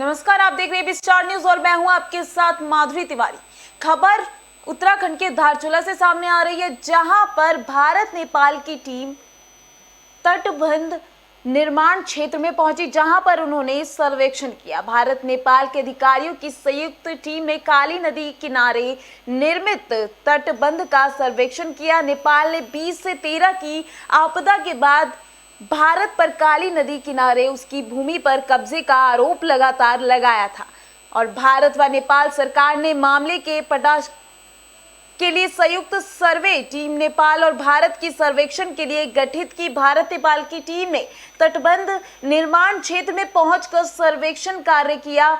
नमस्कार, आप देख रहे हैं स्टार न्यूज और मैं हूं आपके साथ माधुरी तिवारी। खबर उत्तराखंड के धारचूला से सामने आ रही है, जहां पर भारत नेपाल की टीम तटबंध निर्माण क्षेत्र में पहुंची, जहां पर उन्होंने सर्वेक्षण किया। भारत नेपाल के अधिकारियों की संयुक्त टीम ने काली नदी किनारे निर्मित तटबंध का सर्वेक्षण किया। नेपाल ने 20 से 13 की आपदा के बाद भारत पर काली नदी किनारे उसकी भूमि पर कब्जे का आरोप लगातार लगाया था और भारत व नेपाल सरकार ने मामले के पटाख के लिए संयुक्त सर्वे टीम नेपाल और भारत की सर्वेक्षण के लिए गठित की। भारत नेपाल की टीम ने तटबंध निर्माण क्षेत्र में पहुंचकर सर्वेक्षण कार्य किया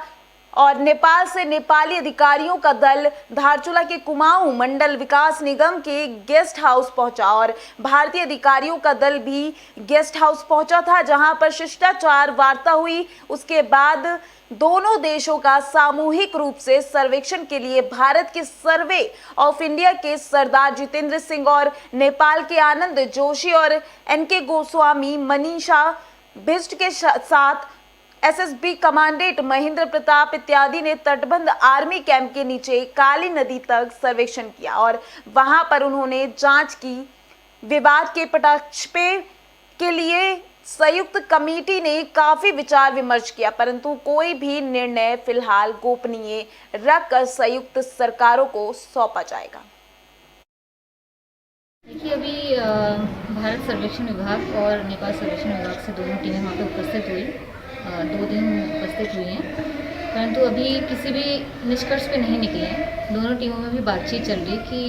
और नेपाल से नेपाली अधिकारियों का दल धारचूला के कुमाऊं मंडल विकास निगम के गेस्ट हाउस पहुंचा और भारतीय अधिकारियों का दल भी गेस्ट हाउस पहुंचा था, जहां पर शिष्टाचार वार्ता हुई। उसके बाद दोनों देशों का सामूहिक रूप से सर्वेक्षण के लिए भारत के सर्वे ऑफ इंडिया के सरदार जितेंद्र सिंह और नेपाल के आनंद जोशी और एनके गोस्वामी, मनीषा बिष्ट के साथ एसएसबी कमांडेंट महेंद्र प्रताप इत्यादि ने तटबंध आर्मी कैंप के नीचे काली नदी तक सर्वेक्षण किया और वहां पर उन्होंने जांच की। विवाद के पटाक्षेप के लिए संयुक्त कमेटी ने काफी विचार विमर्श किया, परंतु कोई भी निर्णय फिलहाल गोपनीय रखकर संयुक्त सरकारों को सौंपा जाएगा। देखिए, अभी भारत सर्वेक्षण विभाग और नेपाल सर्वेक्षण विभाग से दोनों टीमें वहाँ पे उपस्थित हुई। 2 दिन उपस्थित हुई हैं, परंतु अभी किसी भी निष्कर्ष पे नहीं निकले हैं। दोनों टीमों में भी बातचीत चल रही कि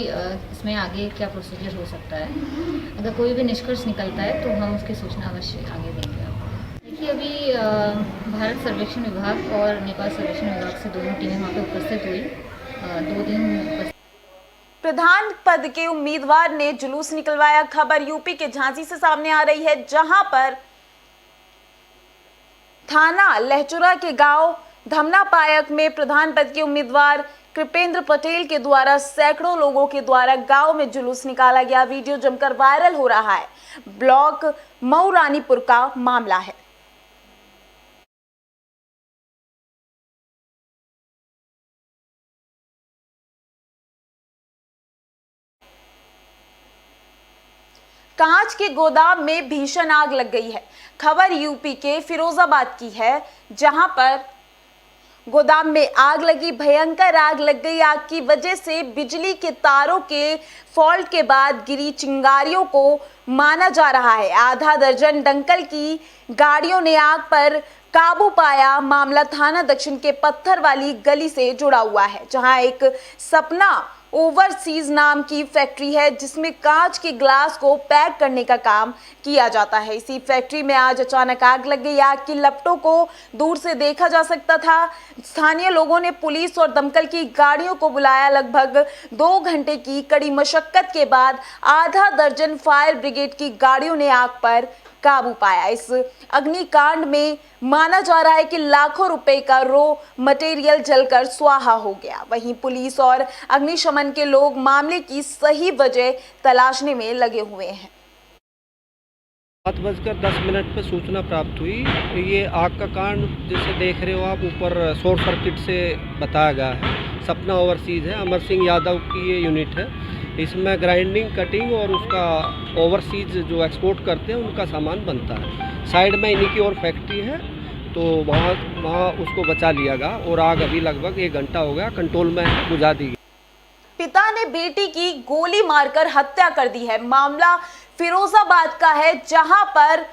इसमें आगे क्या प्रोसीजर हो सकता है। अगर कोई भी निष्कर्ष निकलता है तो हम उसकी सूचना अवश्य आगे देंगे आपको। देखिए, अभी भारत सर्वेक्षण विभाग और नेपाल सर्वेक्षण विभाग से दोनों टीमें वहाँ पे उपस्थित हुई। 2 दिन प्रधान पद के उम्मीदवार ने जुलूस निकलवाया। खबर यूपी के झांसी से सामने आ रही है, जहां पर थाना लहचुरा के गांव धमनापायक में प्रधान पद के उम्मीदवार कृपेंद्र पटेल के द्वारा सैकड़ों लोगों के द्वारा गांव में जुलूस निकाला गया। वीडियो जमकर वायरल हो रहा है। ब्लॉक मऊ रानीपुर का मामला है। कांच के गोदाम में भीषण आग लग गई है। खबर यूपी के फिरोजाबाद की है, जहां पर गोदाम में आग लगी। भयंकर आग लग गई। आग की वजह से बिजली के तारों के फॉल्ट के बाद गिरी चिंगारियों को माना जा रहा है। आधा दर्जन दंकल की गाड़ियों ने आग पर काबू पाया। मामला थाना दक्षिण के पत्थर वाली गली से जुड़ा हुआ है, जहां एक सपना ओवरसीज नाम की फैक्ट्री है, जिसमें कांच के ग्लास को पैक करने का काम किया जाता है। इसी फैक्ट्री में आज अचानक आग लग गई। आग की लपटों को दूर से देखा जा सकता था। स्थानीय लोगों ने पुलिस और दमकल की गाड़ियों को बुलाया। लगभग 2 घंटे की कड़ी मशक्कत के बाद आधा दर्जन फायर ब्रिगेड की गाड़ियों ने आग पर काबू पाया। इस अग्निकांड में माना जा रहा है कि लाखों रुपए का रॉ मटेरियल जलकर स्वाहा हो गया। वहीं पुलिस और अग्निशमन के लोग मामले की सही वजह तलाशने में लगे हुए हैं। 7:10 पर सूचना प्राप्त हुई। ये आग का कारण जैसे देख रहे हो आप, ऊपर शॉर्ट सर्किट से बताया गया है। सपना ओवरसीज है, अमर सिंह यादव की ये यूनिट है। इसमें ग्राइंडिंग, कटिंग और उसका ओवरसीज जो एक्सपोर्ट करते हैं उनका सामान बनता है। साइड में इन्हीं की और फैक्ट्री है, तो वहाँ उसको बचा लिया गया और आग अभी लगभग 1 घंटा हो गया कंट्रोल में बुझा दी गई। पिता ने बेटी की गोली मारकर हत्या कर दी है। मामला फिरोजाबाद का है, जहां पर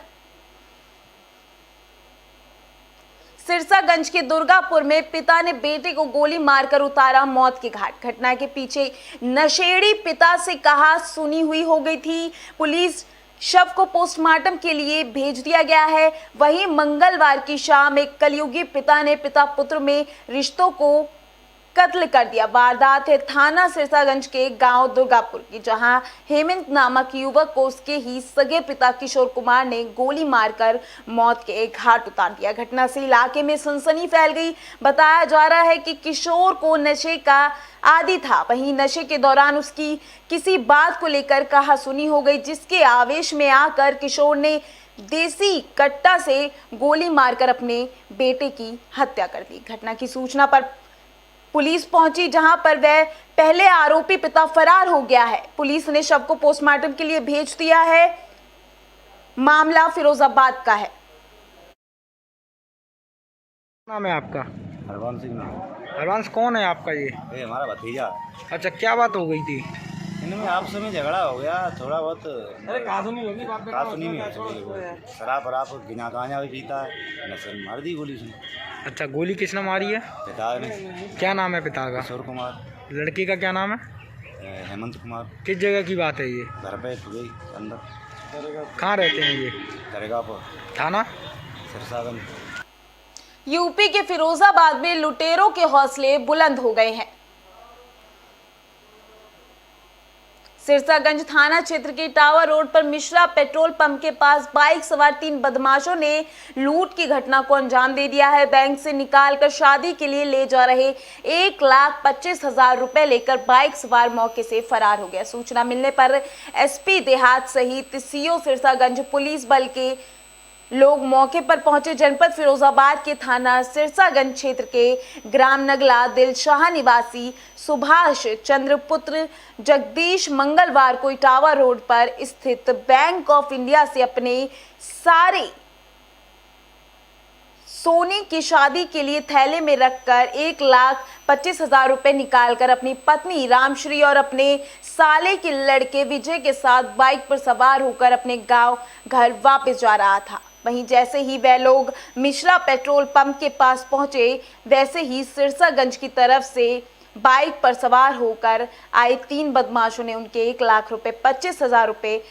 सिरसागंज के दुर्गापुर में पिता ने बेटे को गोली मारकर उतारा मौत के घाट। घटना के पीछे नशेड़ी पिता से कहा सुनी हुई हो गई थी। पुलिस शव को पोस्टमार्टम के लिए भेज दिया गया है। वहीं मंगलवार की शाम एक कलयुगी पिता ने पिता पुत्र में रिश्तों को कत्ल कर दिया। वारदात है थाना सिरसागंज के गांव दुर्गापुर की, जहां हेमंत नामक युवक को उसके ही सगे पिता किशोर कुमार ने गोली मारकर मौत के घाट उतार दिया। घटना से इलाके में सनसनी फैल गई। बताया जा रहा है कि किशोर को नशे का आदी था। वहीं नशे के दौरान उसकी किसी बात को लेकर कहासुनी हो गई, जिसके आवेश में आकर किशोर ने देसी कट्टा से गोली मारकर अपने बेटे की हत्या कर दी। घटना की सूचना पर पुलिस पहुंची, जहां पर वह पहले आरोपी पिता फरार हो गया है। पुलिस ने शव को पोस्टमार्टम के लिए भेज दिया है। मामला फिरोजाबाद का है। नाम है आपका? हरवंश सिंह नाम। हरवंश कौन है आपका ये? ये हमारा भतीजा है। अच्छा, क्या बात हो गई थी? इनमें आपस में झगड़ा हो गया थोड़ा बहुत। कासूनी में हो चुकी है। शराब वराब गिना गांजा भी पीता है। नशे में मार दी गोली उसने। अच्छा, गोली किसने मारी है? पिता ने। क्या नाम है पिता का? किशोर कुमार। लड़की का क्या नाम है? हेमंत कुमार। किस जगह की बात है ये? घर पे गई अंदर। कहाँ रहते हैं ये? दरगाह पर। थाना सिरसागंज। यूपी के फिरोजाबाद में लुटेरों के हौसले बुलंद हो गए हैं। सिरसागंज थाना क्षेत्र के टावर रोड पर मिश्रा पेट्रोल पंप के पास बाइक सवार 3 बदमाशों ने लूट की घटना को अंजाम दे दिया है। बैंक से निकालकर शादी के लिए ले जा रहे 1,25,000 रुपए लेकर बाइक सवार मौके से फरार हो गया। सूचना मिलने पर एसपी देहात सहित सीओ सिरसागंज पुलिस बल के लोग मौके पर पहुंचे। जनपद फिरोजाबाद के थाना सिरसागंज क्षेत्र के ग्राम नगला दिलशाह निवासी सुभाष चंद्र पुत्र जगदीश मंगलवार को इटावा रोड पर स्थित बैंक ऑफ इंडिया से अपने सारे सोने की शादी के लिए थैले में रखकर 1,25,000 रुपए निकालकर अपनी पत्नी रामश्री और अपने साले के लड़के विजय के साथ बाइक पर सवार होकर अपने गांव घर वापस जा रहा था। वहीं जैसे ही वह लोग मिश्रा पेट्रोल पंप के पास पहुंचे, वैसे ही सिरसागंज की तरफ से बाइक पर सवार होकर आए 3 बदमाशों ने उनके 1,25,000 रुपए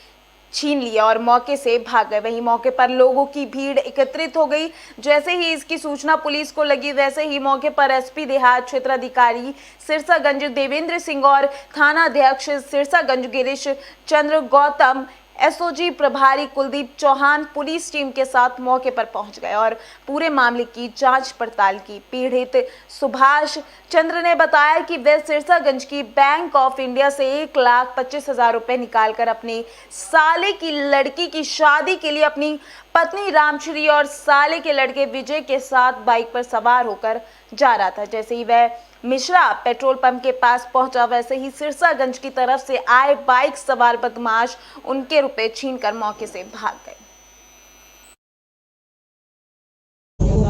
छीन लिया और मौके से भाग गए। वहीं मौके पर लोगों की भीड़ एकत्रित हो गई। जैसे ही इसकी सूचना पुलिस को लगी, वैसे ही मौके पर एसपी देहात क्षेत्राधिकारी सिरसागंज देवेंद्र सिंह और थाना अध्यक्ष सिरसागंज गिरीश चंद्र गौतम, एसओजी प्रभारी कुलदीप चौहान पुलिस टीम के साथ मौके पर पहुंच गए और पूरे मामले की जांच पड़ताल की। पीड़ित सुभाष चंद्र ने बताया कि वे सिरसागंज की बैंक ऑफ इंडिया से 1,25,000 रुपए निकालकर अपने साले की लड़की की शादी के लिए अपनी पत्नी रामश्री और साले के लड़के विजय के साथ बाइक पर सवार होकर जा रहा था। जैसे ही वह मिश्रा पेट्रोल पंप के पास पहुंचा, वैसे ही सिरसागंज की तरफ से आए बाइक सवार बदमाश उनके रुपए छीनकर मौके से भाग गए।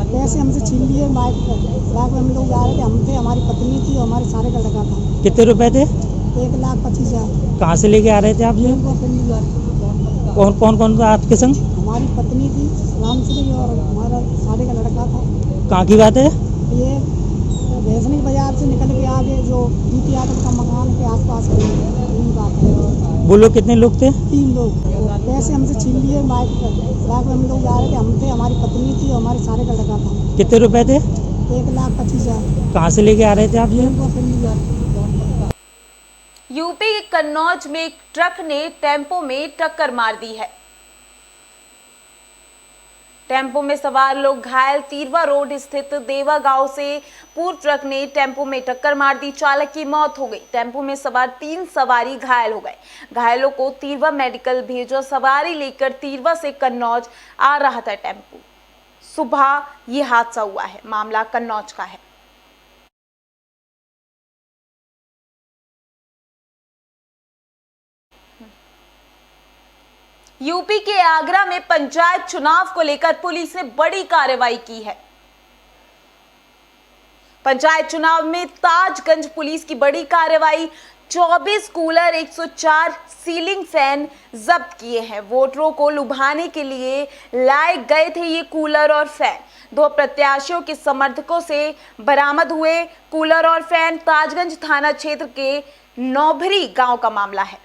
पैसे हमसे छीन लिए। बाइक में हम लोग जा रहे थे, हम थे, हमारी पत्नी थी और हमारे सारे का लड़का था। कितने रुपए थे? 1,25,000। कहाँ से लेके आ रहे थे आप ये? और कौन कौन था आपके संग? हमारी पत्नी थी रामश्री और हमारा सारे का लड़का था। कहाँ की बात है? ये भैंसनी बाजार से निकल के आगे जो बीती आदम का मकान के आसपास की बात है। वो लोग कितने लोग थे? 3 लोग। पैसे हमसे छीन लिए। बाइक में हम लोग जा रहे थे, हम थे, हमारी पत्नी थी और हमारे सारे का लड़का था। कितने रुपए थे? 1,25,000। कहाँ से लेके आ रहे थे आप ये? यूपी के कन्नौज में एक ट्रक ने टेम्पो में टक्कर मार दी है। टेम्पो में सवार लोग घायल। तीरवा रोड स्थित देवा गांव से पूर्व ट्रक ने टेम्पो में टक्कर मार दी। चालक की मौत हो गई। टेम्पो में सवार 3 सवारी घायल हो गए। घायलों को तीरवा मेडिकल भेजा। सवारी लेकर तीरवा से कन्नौज आ रहा था टेम्पो। सुबह ये हादसा हुआ है। मामला कन्नौज का है। यूपी के आगरा में पंचायत चुनाव को लेकर पुलिस ने बड़ी कार्रवाई की है। पंचायत चुनाव में ताजगंज पुलिस की बड़ी कार्रवाई। 24 कूलर, 104 सीलिंग फैन जब्त किए हैं। वोटरों को लुभाने के लिए लाए गए थे ये कूलर और फैन। 2 प्रत्याशियों के समर्थकों से बरामद हुए कूलर और फैन। ताजगंज थाना क्षेत्र के नौभरी गांव का मामला है।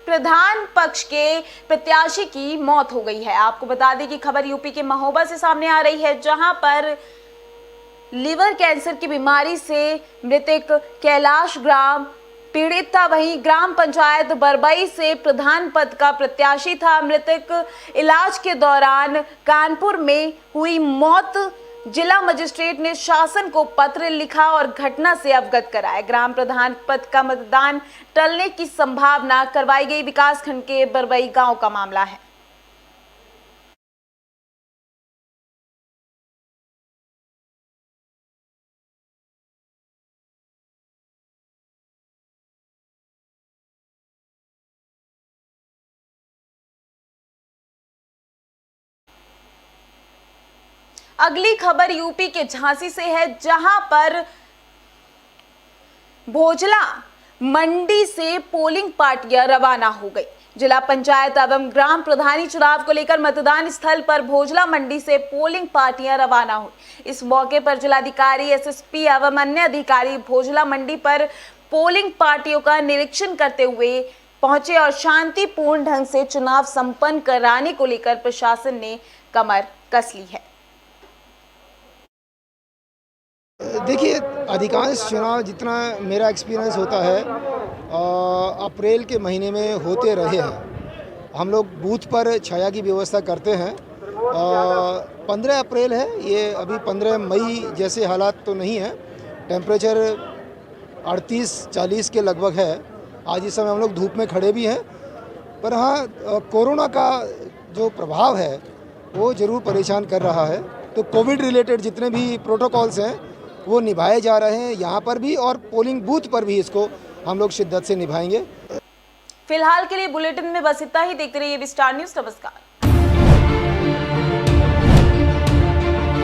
प्रधान पक्ष के प्रत्याशी की मौत हो गई है। आपको बता दें कि खबर यूपी के महोबा से सामने आ रही है, जहां पर लिवर कैंसर की बीमारी से मृतक कैलाश ग्राम पीड़ित था। वहीं ग्राम पंचायत बरबई से प्रधान पद का प्रत्याशी था। मृतक इलाज के दौरान कानपुर में हुई मौत। जिला मजिस्ट्रेट ने शासन को पत्र लिखा और घटना से अवगत कराया। ग्राम प्रधान पद का मतदान टलने की संभावना करवाई गई। विकासखंड के बरबई गांव का मामला है। अगली खबर यूपी के झांसी से है, जहां पर भोजला मंडी से पोलिंग पार्टियां रवाना हो गई। जिला पंचायत एवं ग्राम प्रधानी चुनाव को लेकर मतदान स्थल पर भोजला मंडी से पोलिंग पार्टियां रवाना हुई। इस मौके पर जिलाधिकारी, एसएसपी एवं अन्य अधिकारी भोजला मंडी पर पोलिंग पार्टियों का निरीक्षण करते हुए पहुंचे और शांतिपूर्ण ढंग से चुनाव संपन्न कराने को लेकर प्रशासन ने कमर कस ली है। देखिए, अधिकांश चुनाव जितना मेरा एक्सपीरियंस होता है अप्रैल के महीने में होते रहे हैं। हम लोग बूथ पर छाया की व्यवस्था करते हैं। 15 अप्रैल है ये, अभी 15 मई जैसे हालात तो नहीं है। टेम्परेचर 38-40 के लगभग है। आज इस समय हम लोग धूप में खड़े भी हैं, पर हाँ, कोरोना का जो प्रभाव है वो ज़रूर परेशान कर रहा है। तो कोविड रिलेटेड जितने भी प्रोटोकॉल्स हैं वो निभाए जा रहे हैं यहाँ पर भी, और पोलिंग बूथ पर भी इसको हम लोग शिद्दत से निभाएंगे। फिलहाल के लिए बुलेटिन में बस इतना ही। देखते रहिए विस्टार न्यूज़। नमस्कार।